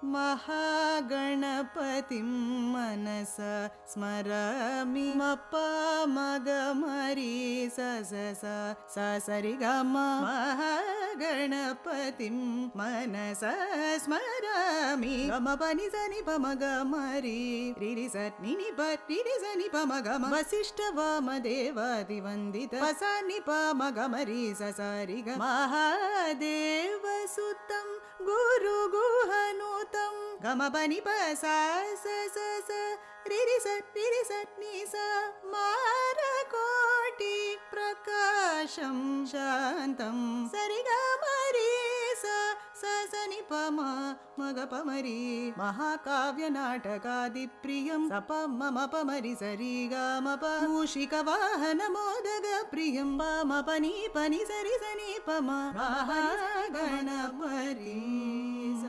महागणपतिं मनसा स्मरामि मप्पा मगमरि स सरि ग महागणपतिं मनसा स्मरामि गम पनि सनि प मगमरि रिरि सत् निनि प रिरि सनि प मगम वसिष्ठ वामदेवादिवन्दित पसानि प मगमरि स सरि ग महादेव सुतं गुरु गुहनुतं गम पनि प सा स रिरि सत् नि स मारकोटि प्रकाशं शान्तं सरि ग मरि स नि प मग प मरि महाकाव्य नाटकादिप्रियं स प मम प मरि सरि ग म प मूषिक वाहन मोदक प्रियं प म प नि सरि सनि प म गणपति।